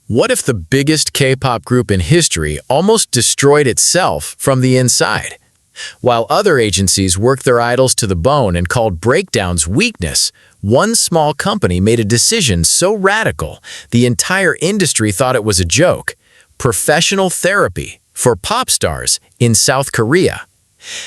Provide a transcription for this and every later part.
What if the biggest K-pop group in history almost destroyed itself from the inside? While other agencies worked their idols to the bone and called breakdowns weakness, one small company made a decision so radical the entire industry thought it was a joke: professional therapy for pop stars in South Korea.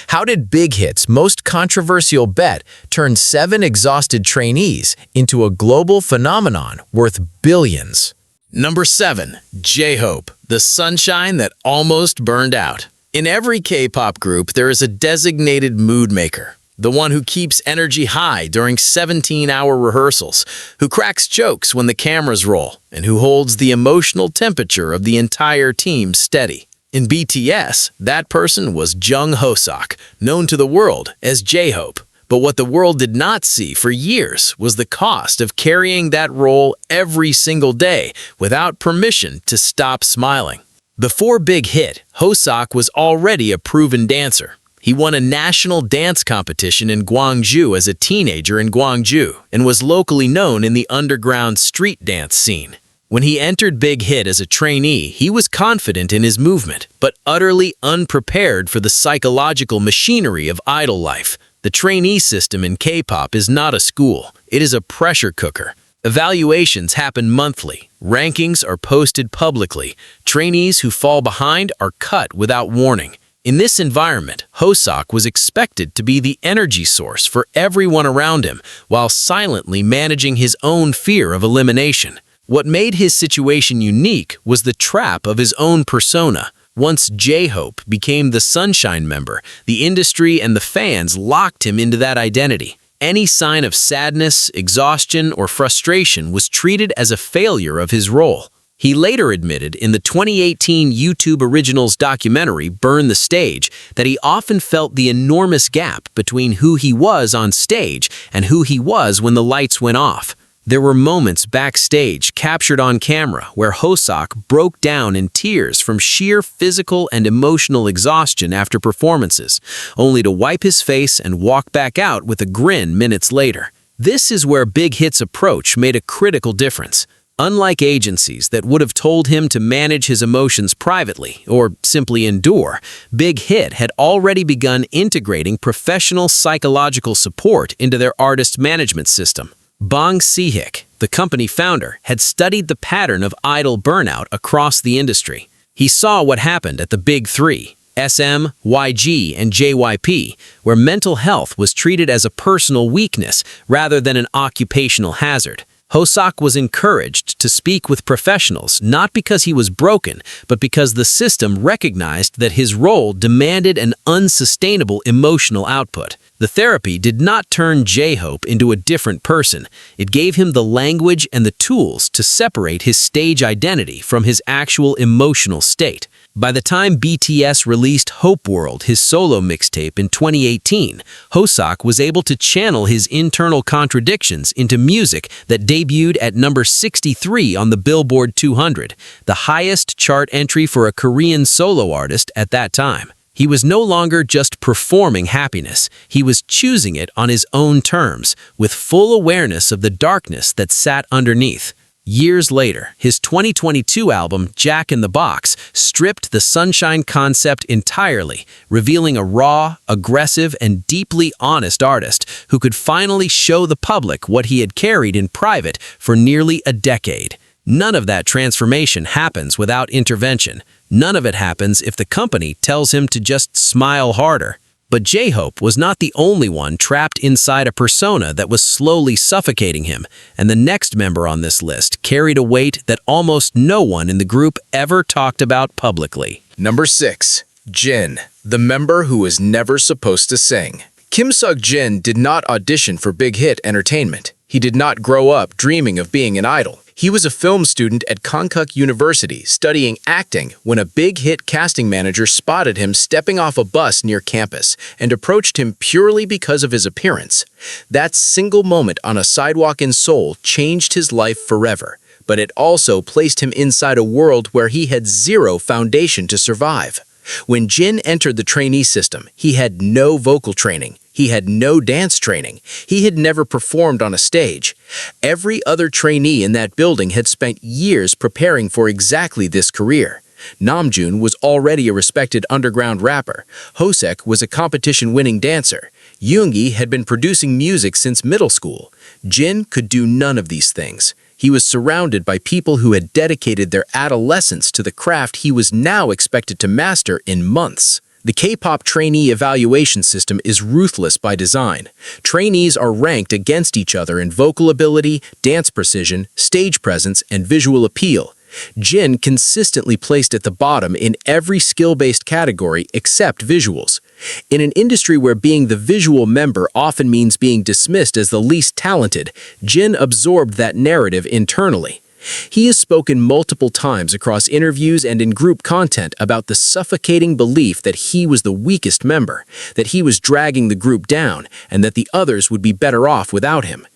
How did BigHit's most controversial bet turn 7 exhausted trainees into a global phenomenon worth billions? Number 7. J-Hope, the sunshine that almost burned out. In every K-pop group, there is a designated mood maker, the one who keeps energy high during 17-hour rehearsals, who cracks jokes when the cameras roll, and who holds the emotional temperature of the entire team steady. In BTS, that person was Jungkook, known to the world as J-Hope. But what the world did not see for years was the cost of carrying that role every single day without permission to stop smiling. Before Big Hit, Hoseok was already a proven dancer. He won a national dance competition in Gwangju as a teenager in Gwangju and was locally known in the underground street dance scene. When he entered Big Hit as a trainee, he was confident in his movement, but utterly unprepared for the psychological machinery of idol life. The trainee system in K-pop is not a school, it is a pressure cooker. Evaluations happen monthly, rankings are posted publicly, trainees who fall behind are cut without warning. In this environment, Hoseok was expected to be the energy source for everyone around him, while silently managing his own fear of elimination. What made his situation unique was the trap of his own persona. Once J-Hope became the Sunshine member, the industry and the fans locked him into that identity. Any sign of sadness, exhaustion, or frustration was treated as a failure of his role. He later admitted in the 2018 YouTube Originals documentary Burn the Stage that he often felt the enormous gap between who he was on stage and who he was when the lights went off. There were moments backstage captured on camera where Hoseok broke down in tears from sheer physical and emotional exhaustion after performances, only to wipe his face and walk back out with a grin minutes later. This is where Big Hit's approach made a critical difference. Unlike agencies that would have told him to manage his emotions privately or simply endure, Big Hit had already begun integrating professional psychological support into their artist management system. Bong Si-hyuk, the company founder, had studied the pattern of idol burnout across the industry. He saw what happened at the Big Three, SM, YG, and JYP, where mental health was treated as a personal weakness rather than an occupational hazard. Hoseok was encouraged to speak with professionals not because he was broken, but because the system recognized that his role demanded an unsustainable emotional output. The therapy did not turn J-Hope into a different person. It gave him the language and the tools to separate his stage identity from his actual emotional state. By the time BTS released Hope World, his solo mixtape in 2018, Hoseok was able to channel his internal contradictions into music that debuted at number 63 on the Billboard 200, the highest chart entry for a Korean solo artist at that time. He was no longer just performing happiness, he was choosing it on his own terms, with full awareness of the darkness that sat underneath. Years later, his 2022 album, Jack in the Box, stripped the sunshine concept entirely, revealing a raw, aggressive, and deeply honest artist who could finally show the public what he had carried in private for nearly a decade. None of that transformation happens without intervention. None of it happens if the company tells him to just smile harder. But J-Hope was not the only one trapped inside a persona that was slowly suffocating him, and the next member on this list carried a weight that almost no one in the group ever talked about publicly. Number 6. Jin, the member who was never supposed to sing. Kim Suk-jin did not audition for Big Hit Entertainment. He did not grow up dreaming of being an idol. He was a film student at Konkuk University studying acting when a Big Hit casting manager spotted him stepping off a bus near campus and approached him purely because of his appearance. That single moment on a sidewalk in Seoul changed his life forever, but it also placed him inside a world where he had zero foundation to survive. When Jin entered the trainee system, he had no vocal training. He had no dance training. He had never performed on a stage. Every other trainee in that building had spent years preparing for exactly this career. Namjoon was already a respected underground rapper. Hosek was a competition-winning dancer. Yoongi had been producing music since middle school. Jin could do none of these things. He was surrounded by people who had dedicated their adolescence to the craft he was now expected to master in months. The K-pop trainee evaluation system is ruthless by design. Trainees are ranked against each other in vocal ability, dance precision, stage presence, and visual appeal. Jin consistently placed at the bottom in every skill-based category except visuals. In an industry where being the visual member often means being dismissed as the least talented, Jin absorbed that narrative internally. He has spoken multiple times across interviews and in group content about the suffocating belief that he was the weakest member, that he was dragging the group down, and that the others would be better off without him.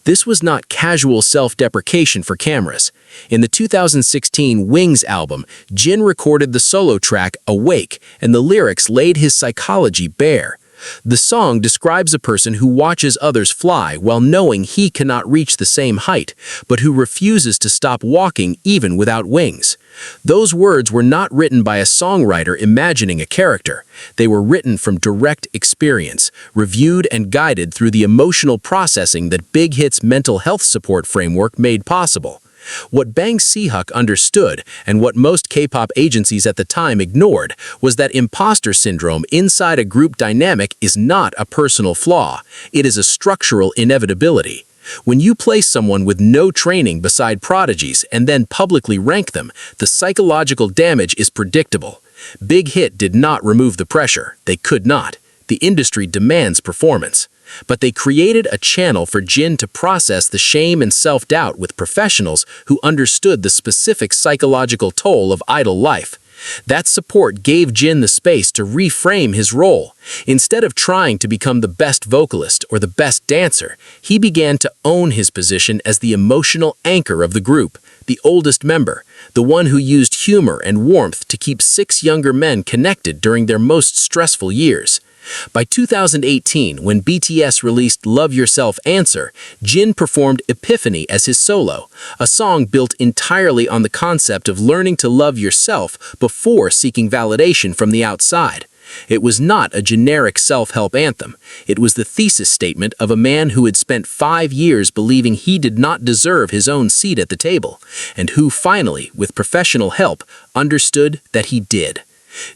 This was not casual self-deprecation for cameras. In the 2016 Wings album, Jin recorded the solo track Awake, and the lyrics laid his psychology bare. The song describes a person who watches others fly while knowing he cannot reach the same height, but who refuses to stop walking even without wings. Those words were not written by a songwriter imagining a character. They were written from direct experience, reviewed and guided through the emotional processing that BigHit's mental health support framework made possible. What Bang Si-hyuk understood, and what most K-pop agencies at the time ignored, was that impostor syndrome inside a group dynamic is not a personal flaw. It is a structural inevitability. When you place someone with no training beside prodigies and then publicly rank them, the psychological damage is predictable. Big Hit did not remove the pressure. They could not. The industry demands performance. But they created a channel for Jin to process the shame and self-doubt with professionals who understood the specific psychological toll of idol life. That support gave Jin the space to reframe his role. Instead of trying to become the best vocalist or the best dancer, he began to own his position as the emotional anchor of the group, the oldest member, the one who used humor and warmth to keep 6 younger men connected during their most stressful years. By 2018, when BTS released Love Yourself Answer, Jin performed Epiphany as his solo, a song built entirely on the concept of learning to love yourself before seeking validation from the outside. It was not a generic self-help anthem. It was the thesis statement of a man who had spent 5 years believing he did not deserve his own seat at the table, and who finally, with professional help, understood that he did.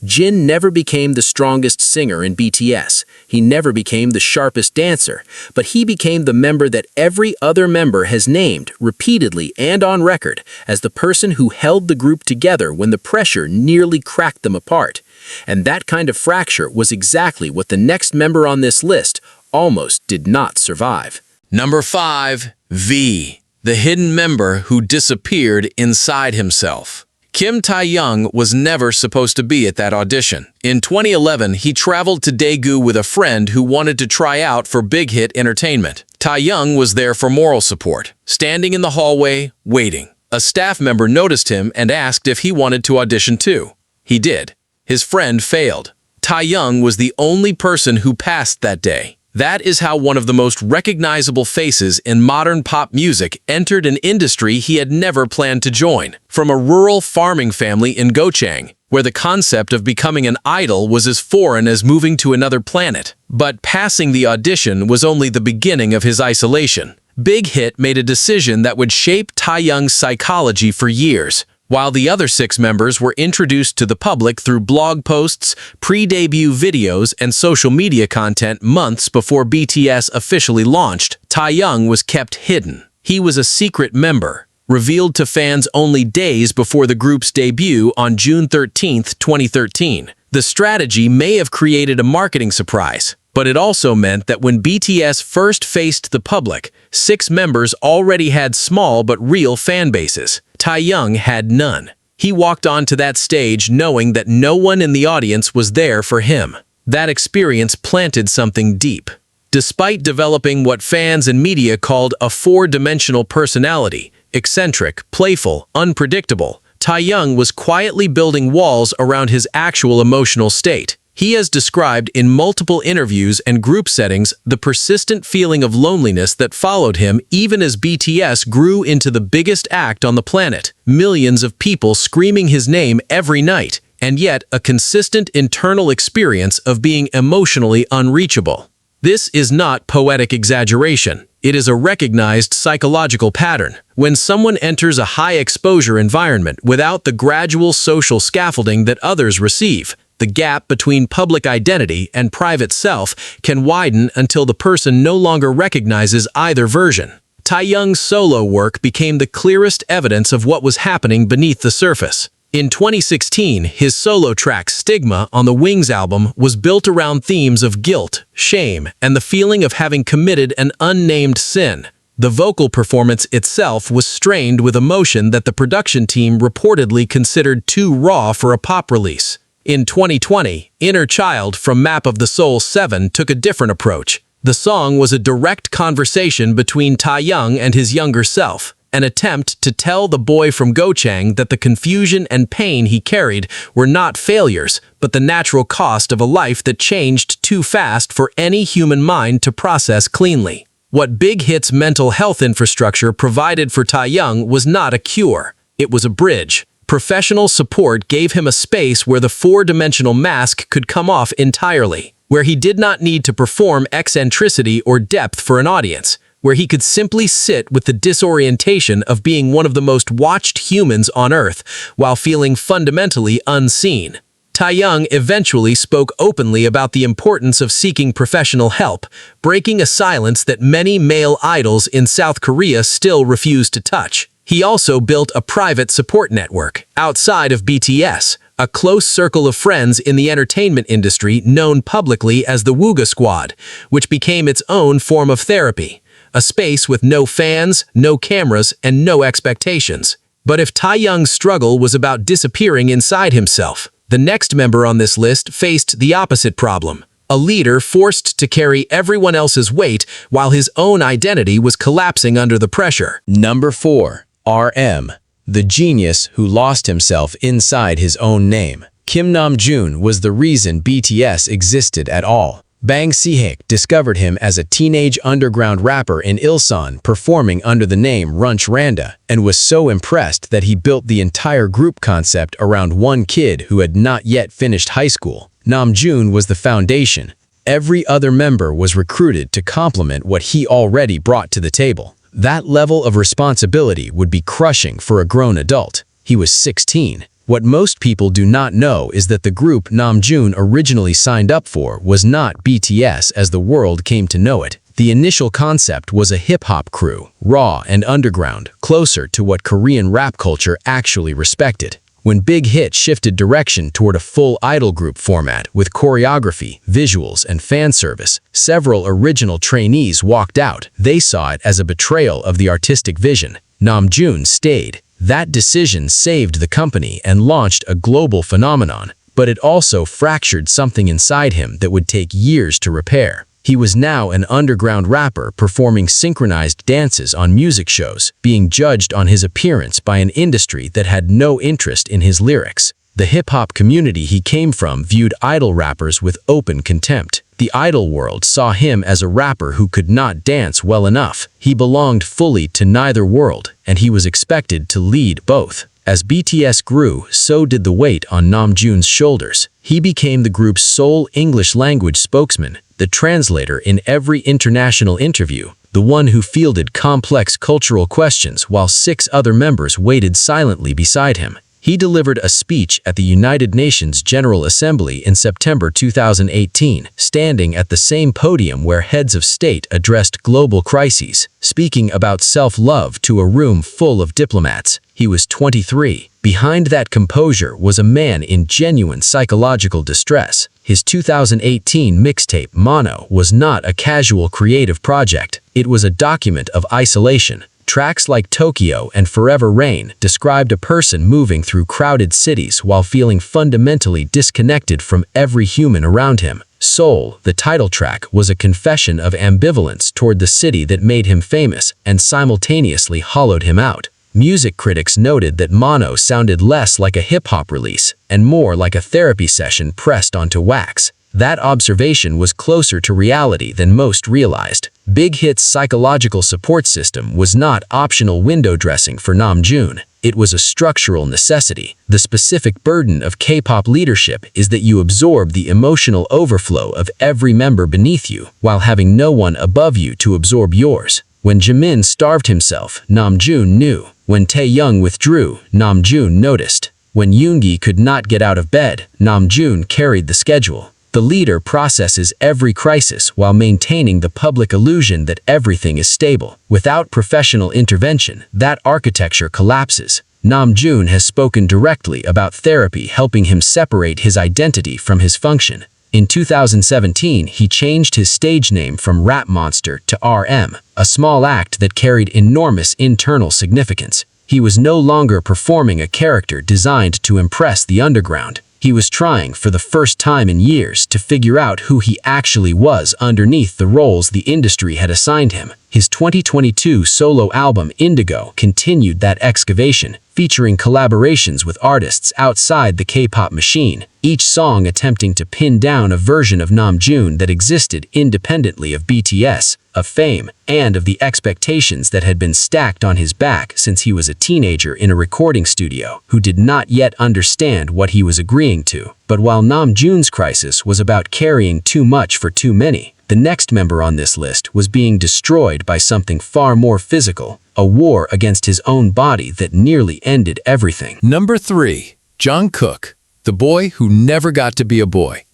Jin never became the strongest singer in BTS. He never became the sharpest dancer, but he became the member that every other member has named, repeatedly and on record, as the person who held the group together when the pressure nearly cracked them apart. And that kind of fracture was exactly what the next member on this list almost did not survive. Number 5. V. The hidden member who disappeared inside himself. Kim Tae-young was never supposed to be at that audition. In 2011, he traveled to Daegu with a friend who wanted to try out for Big Hit Entertainment. Tae-young was there for moral support, standing in the hallway, waiting. A staff member noticed him and asked if he wanted to audition too. He did. His friend failed. Tae-young was the only person who passed that day. That is how one of the most recognizable faces in modern pop music entered an industry he had never planned to join. From a rural farming family in Gochang, where the concept of becoming an idol was as foreign as moving to another planet. But passing the audition was only the beginning of his isolation. Big Hit made a decision that would shape Tae-young's psychology for years. While the other 6 members were introduced to the public through blog posts, pre-debut videos, and social media content months before BTS officially launched, Tae-young was kept hidden. He was a secret member, revealed to fans only days before the group's debut on June 13, 2013. The strategy may have created a marketing surprise, but it also meant that when BTS first faced the public, 6 members already had small but real fan bases. Tae-young had none. He walked onto that stage knowing that no one in the audience was there for him. That experience planted something deep. Despite developing what fans and media called a 4-dimensional personality, eccentric, playful, unpredictable, Tae-young was quietly building walls around his actual emotional state. He has described in multiple interviews and group settings the persistent feeling of loneliness that followed him even as BTS grew into the biggest act on the planet. Millions of people screaming his name every night, and yet a consistent internal experience of being emotionally unreachable. This is not poetic exaggeration. It is a recognized psychological pattern. When someone enters a high-exposure environment without the gradual social scaffolding that others receive, the gap between public identity and private self can widen until the person no longer recognizes either version. Taehyung's solo work became the clearest evidence of what was happening beneath the surface. In 2016, his solo track Stigma on the Wings album was built around themes of guilt, shame, and the feeling of having committed an unnamed sin. The vocal performance itself was strained with emotion that the production team reportedly considered too raw for a pop release. In 2020, Inner Child from Map of the Soul 7 took a different approach. The song was a direct conversation between Taehyung and his younger self, an attempt to tell the boy from Gochang that the confusion and pain he carried were not failures, but the natural cost of a life that changed too fast for any human mind to process cleanly. What BigHit's mental health infrastructure provided for Taehyung was not a cure, it was a bridge. Professional support gave him a space where the four-dimensional mask could come off entirely, where he did not need to perform eccentricity or depth for an audience, where he could simply sit with the disorientation of being one of the most watched humans on Earth while feeling fundamentally unseen. Taehyung eventually spoke openly about the importance of seeking professional help, breaking a silence that many male idols in South Korea still refuse to touch. He also built a private support network outside of BTS, a close circle of friends in the entertainment industry known publicly as the Wooga Squad, which became its own form of therapy, a space with no fans, no cameras, and no expectations. But if Taehyung's struggle was about disappearing inside himself, the next member on this list faced the opposite problem. A leader forced to carry everyone else's weight while his own identity was collapsing under the pressure. Number 4. RM, the genius who lost himself inside his own name. Kim Namjoon was the reason BTS existed at all. Bang Si-hyuk discovered him as a teenage underground rapper in Ilsan performing under the name Runch Randa and was so impressed that he built the entire group concept around one kid who had not yet finished high school. Namjoon was the foundation. Every other member was recruited to complement what he already brought to the table. That level of responsibility would be crushing for a grown adult. He was 16. What most people do not know is that the group Namjoon originally signed up for was not BTS as the world came to know it. The initial concept was a hip-hop crew, raw and underground, closer to what Korean rap culture actually respected. When Big Hit shifted direction toward a full idol group format with choreography, visuals, and fan service, several original trainees walked out. They saw it as a betrayal of the artistic vision. Namjoon stayed. That decision saved the company and launched a global phenomenon, but it also fractured something inside him that would take years to repair. He was now an underground rapper performing synchronized dances on music shows, being judged on his appearance by an industry that had no interest in his lyrics. The hip-hop community he came from viewed idol rappers with open contempt. The idol world saw him as a rapper who could not dance well enough. He belonged fully to neither world, and he was expected to lead both. As BTS grew, so did the weight on Namjoon's shoulders. He became the group's sole English-language spokesman, the translator in every international interview, the one who fielded complex cultural questions while 6 other members waited silently beside him. He delivered a speech at the United Nations General Assembly in September 2018, standing at the same podium where heads of state addressed global crises, speaking about self-love to a room full of diplomats. He was 23. Behind that composure was a man in genuine psychological distress. His 2018 mixtape, Mono, was not a casual creative project. It was a document of isolation. Tracks like Tokyo and Forever Rain described a person moving through crowded cities while feeling fundamentally disconnected from every human around him. Soul, the title track, was a confession of ambivalence toward the city that made him famous and simultaneously hollowed him out. Music critics noted that Mono sounded less like a hip-hop release and more like a therapy session pressed onto wax. That observation was closer to reality than most realized. BigHit's psychological support system was not optional window dressing for Namjoon. It was a structural necessity. The specific burden of K-pop leadership is that you absorb the emotional overflow of every member beneath you, while having no one above you to absorb yours. When Jimin starved himself, Namjoon knew. When Taehyung withdrew, Namjoon noticed. When Yoongi could not get out of bed, Namjoon carried the schedule. The leader processes every crisis while maintaining the public illusion that everything is stable. Without professional intervention, that architecture collapses. Namjoon has spoken directly about therapy helping him separate his identity from his function. In 2017, he changed his stage name from Rap Monster to RM, a small act that carried enormous internal significance. He was no longer performing a character designed to impress the underground. He was trying for the first time in years to figure out who he actually was underneath the roles the industry had assigned him. His 2022 solo album Indigo continued that excavation, featuring collaborations with artists outside the K-pop machine, each song attempting to pin down a version of Namjoon that existed independently of BTS, of fame, and of the expectations that had been stacked on his back since he was a teenager in a recording studio who did not yet understand what he was agreeing to. But while Namjoon's crisis was about carrying too much for too many, the next member on this list was being destroyed by something far more physical, a war against his own body that nearly ended everything. Number 3. Jungkook, the boy who never got to be a boy.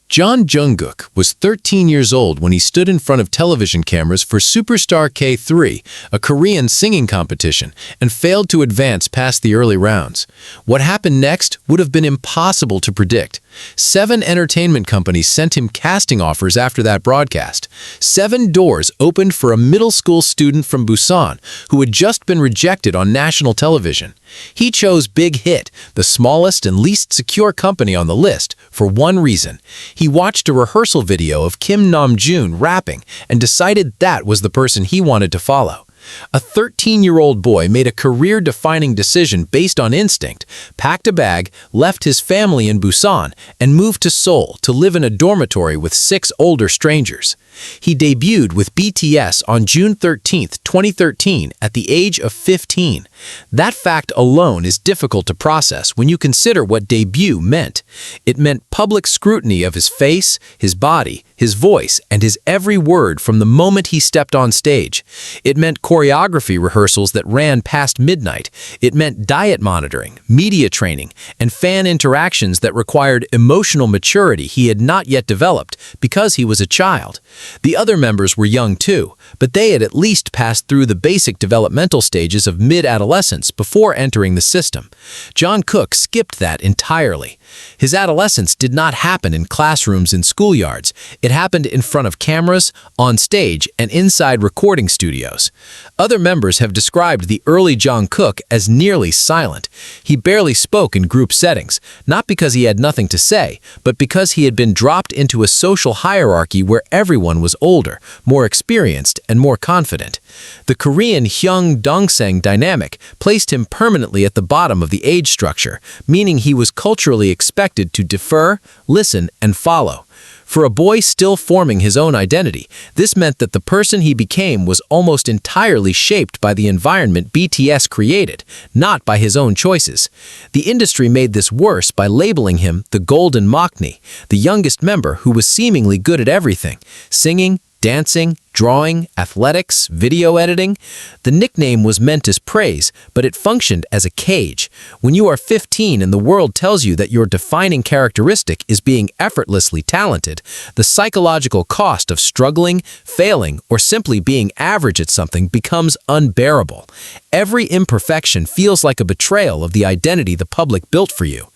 Jungkook was 13 years old when he stood in front of television cameras for Superstar K3, a Korean singing competition, and failed to advance past the early rounds. What happened next would have been impossible to predict. 7 entertainment companies sent him casting offers after that broadcast. 7 doors opened for a middle school student from Busan who had just been rejected on national television. He chose BigHit, the smallest and least secure company on the list, for one reason. He watched a rehearsal video of Kim Namjoon rapping and decided that was the person he wanted to follow. A 13-year-old boy made a career-defining decision based on instinct, packed a bag, left his family in Busan, and moved to Seoul to live in a dormitory with 6 older strangers. He debuted with BTS on June 13, 2013, at the age of 15. That fact alone is difficult to process when you consider what debut meant. It meant public scrutiny of his face, his body, his voice, and his every word from the moment he stepped on stage. It meant choreography rehearsals that ran past midnight. It meant diet monitoring, media training, and fan interactions that required emotional maturity he had not yet developed because he was a child. The other members were young too, but they had at least passed through the basic developmental stages of mid-adolescence before entering the system. Jungkook skipped that entirely. His adolescence did not happen in classrooms and schoolyards. It happened in front of cameras, on stage, and inside recording studios. Other members have described the early Jungkook as nearly silent. He barely spoke in group settings, not because he had nothing to say, but because he had been dropped into a social hierarchy where everyone was older, more experienced, and more confident. The Korean Hyung-Dongseng dynamic placed him permanently at the bottom of the age structure, meaning he was culturally expected to defer, listen, and follow. For a boy still forming his own identity, this meant that the person he became was almost entirely shaped by the environment BTS created, not by his own choices. The industry made this worse by labeling him the Golden Maknae, the youngest member who was seemingly good at everything: singing, dancing, drawing, athletics, video editing. The nickname was meant as praise, but it functioned as a cage. When you are 15 and the world tells you that your defining characteristic is being effortlessly talented, the psychological cost of struggling, failing, or simply being average at something becomes unbearable. Every imperfection feels like a betrayal of the identity the public built for you.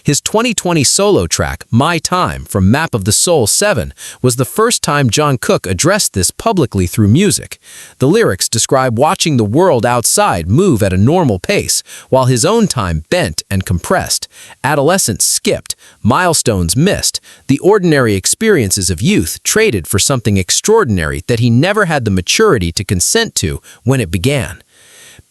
His 2020 solo track, My Time, from Map of the Soul 7, was the first time Jungkook addressed this publicly through music. The lyrics describe watching the world outside move at a normal pace, while his own time bent and compressed. Adolescence skipped, milestones missed, the ordinary experiences of youth traded for something extraordinary that he never had the maturity to consent to when it began.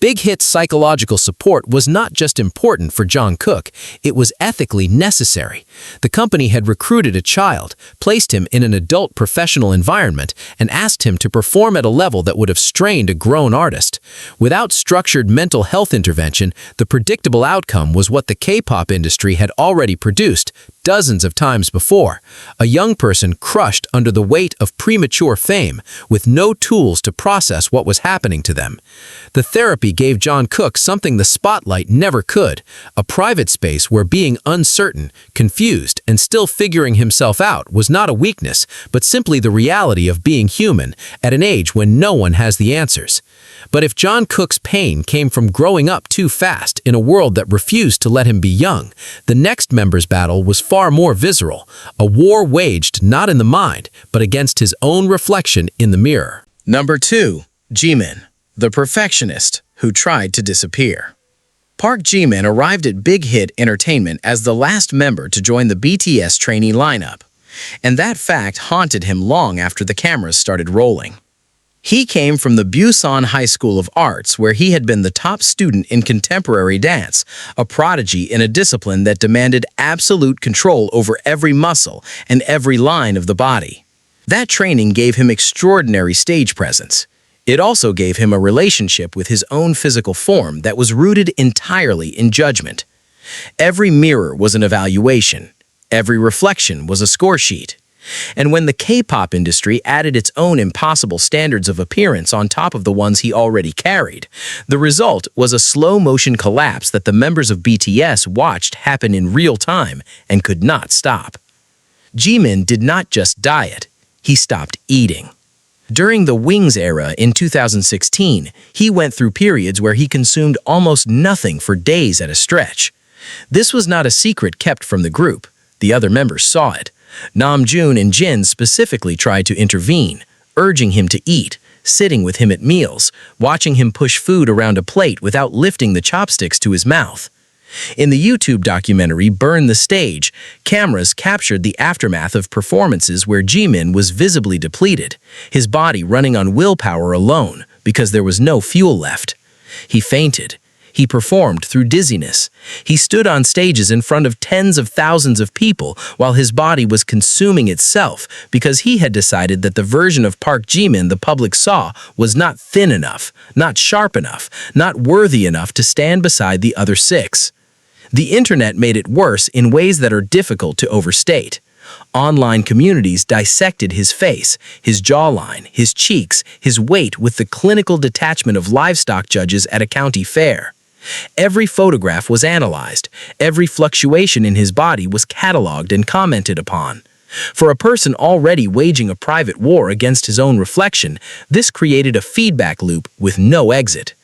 Big Hit's psychological support was not just important for Jungkook, it was ethically necessary. The company had recruited a child, placed him in an adult professional environment, and asked him to perform at a level that would have strained a grown artist. Without structured mental health intervention, the predictable outcome was what the K-pop industry had already produced dozens of times before. A young person crushed under the weight of premature fame, with no tools to process what was happening to them. The therapy gave Jungkook something the spotlight never could, a private space where being uncertain, confused, and still figuring himself out was not a weakness, but simply the reality of being human at an age when no one has the answers. But if Jungkook's pain came from growing up too fast in a world that refused to let him be young, the next member's battle was far more visceral, a war waged not in the mind, but against his own reflection in the mirror. Number 2. Jimin, the perfectionist who tried to disappear. Park Jimin arrived at Big Hit Entertainment as the last member to join the BTS trainee lineup, and that fact haunted him long after the cameras started rolling. He came from the Busan High School of Arts, where he had been the top student in contemporary dance, a prodigy in a discipline that demanded absolute control over every muscle and every line of the body. That training gave him extraordinary stage presence. It also gave him a relationship with his own physical form that was rooted entirely in judgment. Every mirror was an evaluation. Every reflection was a score sheet. And when the K-pop industry added its own impossible standards of appearance on top of the ones he already carried, the result was a slow-motion collapse that the members of BTS watched happen in real time and could not stop. Jimin did not just diet, he stopped eating. During the Wings era in 2016, he went through periods where he consumed almost nothing for days at a stretch. This was not a secret kept from the group. The other members saw it. Namjoon and Jin specifically tried to intervene, urging him to eat, sitting with him at meals, watching him push food around a plate without lifting the chopsticks to his mouth. In the YouTube documentary Burn the Stage, cameras captured the aftermath of performances where Jimin was visibly depleted, his body running on willpower alone because there was no fuel left. He fainted. He performed through dizziness. He stood on stages in front of tens of thousands of people while his body was consuming itself because he had decided that the version of Park Jimin the public saw was not thin enough, not sharp enough, not worthy enough to stand beside the other 6. The internet made it worse in ways that are difficult to overstate. Online communities dissected his face, his jawline, his cheeks, his weight with the clinical detachment of livestock judges at a county fair. Every photograph was analyzed. Every fluctuation in his body was cataloged and commented upon. For a person already waging a private war against his own reflection, this created a feedback loop with no exit.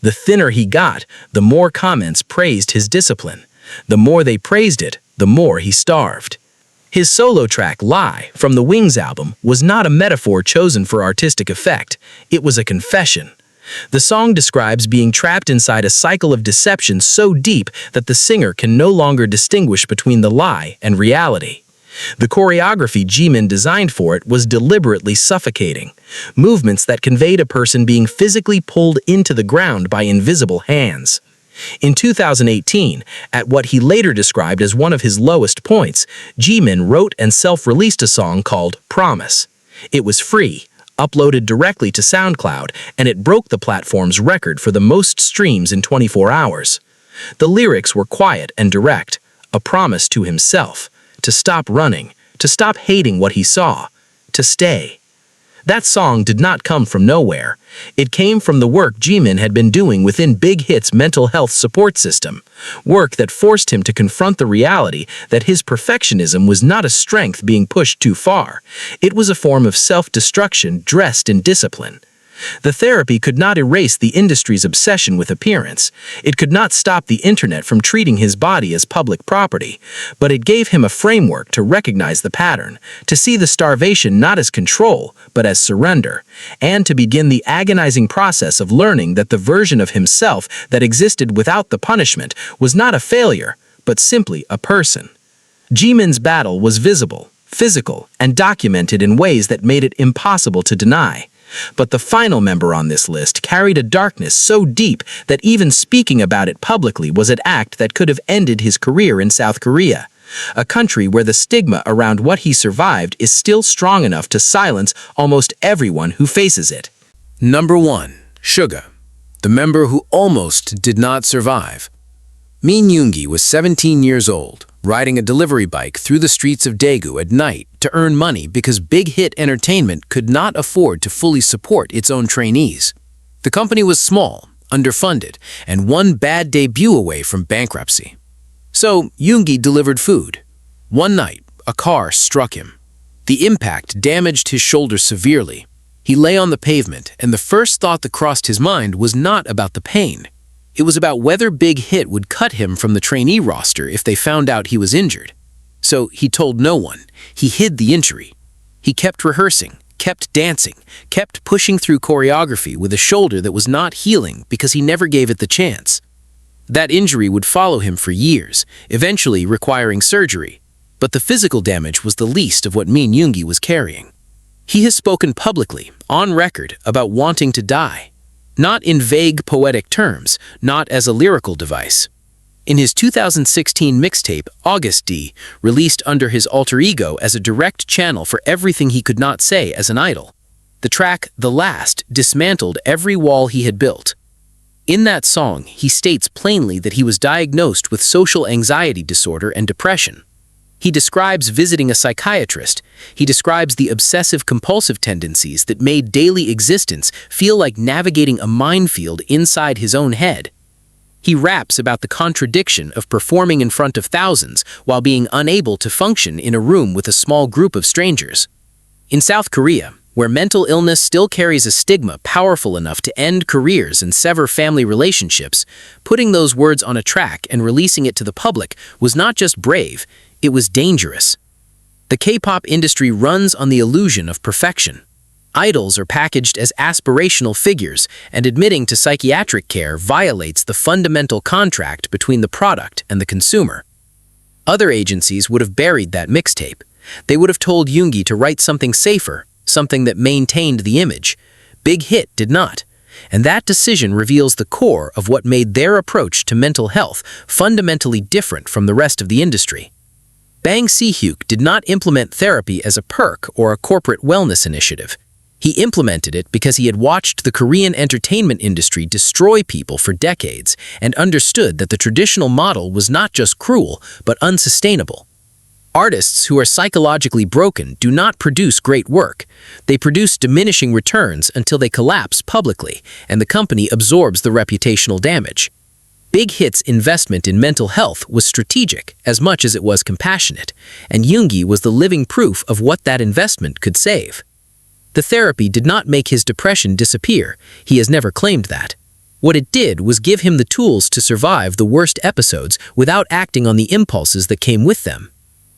The thinner he got, the more comments praised his discipline. The more they praised it, the more he starved. His solo track, Lie, from the Wings album, was not a metaphor chosen for artistic effect. It was a confession. The song describes being trapped inside a cycle of deception so deep that the singer can no longer distinguish between the lie and reality. The choreography Jimin designed for it was deliberately suffocating, movements that conveyed a person being physically pulled into the ground by invisible hands. In 2018, at what he later described as one of his lowest points, Jimin wrote and self-released a song called Promise. It was free, uploaded directly to SoundCloud, and it broke the platform's record for the most streams in 24 hours. The lyrics were quiet and direct, a promise to himself, to stop running, to stop hating what he saw, to stay. That song did not come from nowhere. It came from the work Jimin had been doing within Big Hit's mental health support system, work that forced him to confront the reality that his perfectionism was not a strength being pushed too far. It was a form of self-destruction dressed in discipline. The therapy could not erase the industry's obsession with appearance. It could not stop the internet from treating his body as public property, but it gave him a framework to recognize the pattern, to see the starvation not as control, but as surrender, and to begin the agonizing process of learning that the version of himself that existed without the punishment was not a failure, but simply a person. Jimin's battle was visible, physical, and documented in ways that made it impossible to deny. But the final member on this list carried a darkness so deep that even speaking about it publicly was an act that could have ended his career in South Korea, a country where the stigma around what he survived is still strong enough to silence almost everyone who faces it. Number 1. Suga, the member who almost did not survive. Min Yoongi was 17 years old, riding a delivery bike through the streets of Daegu at night to earn money because Big Hit Entertainment could not afford to fully support its own trainees. The company was small, underfunded, and one bad debut away from bankruptcy. So Yoongi delivered food. One night, a car struck him. The impact damaged his shoulder severely. He lay on the pavement, and the first thought that crossed his mind was not about the pain. It was about whether Big Hit would cut him from the trainee roster if they found out he was injured. So he told no one. He hid the injury. He kept rehearsing, kept dancing, kept pushing through choreography with a shoulder that was not healing because he never gave it the chance. That injury would follow him for years, eventually requiring surgery. But the physical damage was the least of what Min Yoongi was carrying. He has spoken publicly, on record, about wanting to die. Not in vague poetic terms, not as a lyrical device. In his 2016 mixtape, August D, released under his alter ego as a direct channel for everything he could not say as an idol, the track The Last dismantled every wall he had built. In that song, he states plainly that he was diagnosed with social anxiety disorder and depression. He describes visiting a psychiatrist. He describes the obsessive-compulsive tendencies that made daily existence feel like navigating a minefield inside his own head. He raps about the contradiction of performing in front of thousands while being unable to function in a room with a small group of strangers. In South Korea, where mental illness still carries a stigma powerful enough to end careers and sever family relationships, putting those words on a track and releasing it to the public was not just brave, it was dangerous. The K-pop industry runs on the illusion of perfection. Idols are packaged as aspirational figures, and admitting to psychiatric care violates the fundamental contract between the product and the consumer. Other agencies would have buried that mixtape. They would have told Yoongi to write something safer, something that maintained the image. Big Hit did not. And that decision reveals the core of what made their approach to mental health fundamentally different from the rest of the industry. Bang Si-hyuk did not implement therapy as a perk or a corporate wellness initiative. He implemented it because he had watched the Korean entertainment industry destroy people for decades and understood that the traditional model was not just cruel, but unsustainable. Artists who are psychologically broken do not produce great work. They produce diminishing returns until they collapse publicly, and the company absorbs the reputational damage. Big Hit's investment in mental health was strategic as much as it was compassionate, and Yoongi was the living proof of what that investment could save. The therapy did not make his depression disappear. He has never claimed that. What it did was give him the tools to survive the worst episodes without acting on the impulses that came with them.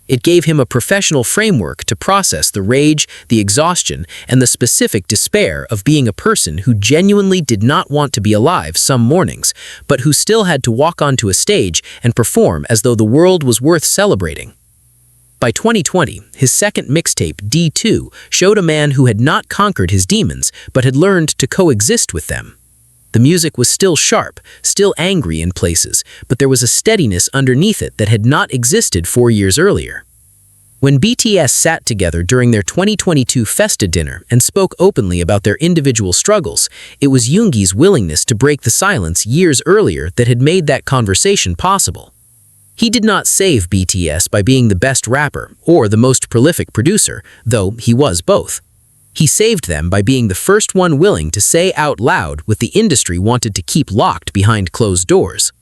It gave him a professional framework to process the rage, the exhaustion, and the specific despair of being a person who genuinely did not want to be alive some mornings, but who still had to walk onto a stage and perform as though the world was worth celebrating. By 2020, his second mixtape, D2, showed a man who had not conquered his demons, but had learned to coexist with them. The music was still sharp, still angry in places, but there was a steadiness underneath it that had not existed 4 years earlier. When BTS sat together during their 2022 Festa dinner and spoke openly about their individual struggles, it was Yoongi's willingness to break the silence years earlier that had made that conversation possible. He did not save BTS by being the best rapper or the most prolific producer, though he was both. He saved them by being the first one willing to say out loud what the industry wanted to keep locked behind closed doors.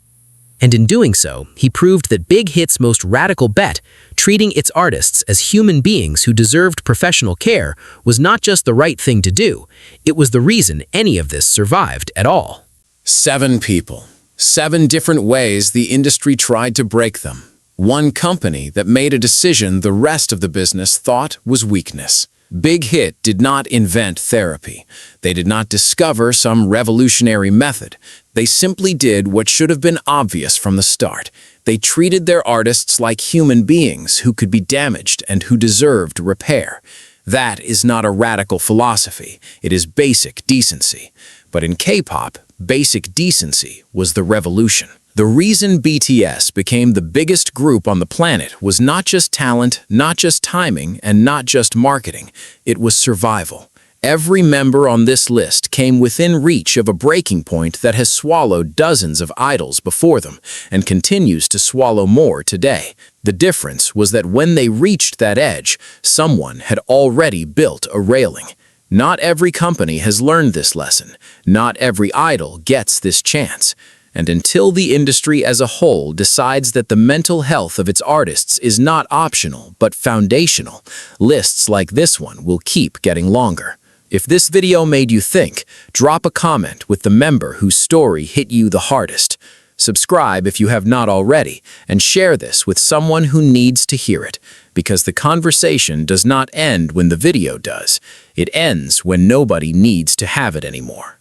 And in doing so, he proved that Big Hit's most radical bet, treating its artists as human beings who deserved professional care, was not just the right thing to do, it was the reason any of this survived at all. 7 people. 7 different ways the industry tried to break them. One company that made a decision the rest of the business thought was weakness. Big Hit did not invent therapy. They did not discover some revolutionary method. They simply did what should have been obvious from the start. They treated their artists like human beings who could be damaged and who deserved repair. That is not a radical philosophy. It is basic decency. But in K-pop, basic decency was the revolution. The reason BTS became the biggest group on the planet was not just talent, not just timing, and not just marketing. It was survival. Every member on this list came within reach of a breaking point that has swallowed dozens of idols before them and continues to swallow more today. The difference was that when they reached that edge, someone had already built a railing. Not every company has learned this lesson. Not every idol gets this chance. And until the industry as a whole decides that the mental health of its artists is not optional but foundational, lists like this one will keep getting longer. If this video made you think, drop a comment with the member whose story hit you the hardest. Subscribe if you have not already, and share this with someone who needs to hear it, because the conversation does not end when the video does. It ends when nobody needs to have it anymore.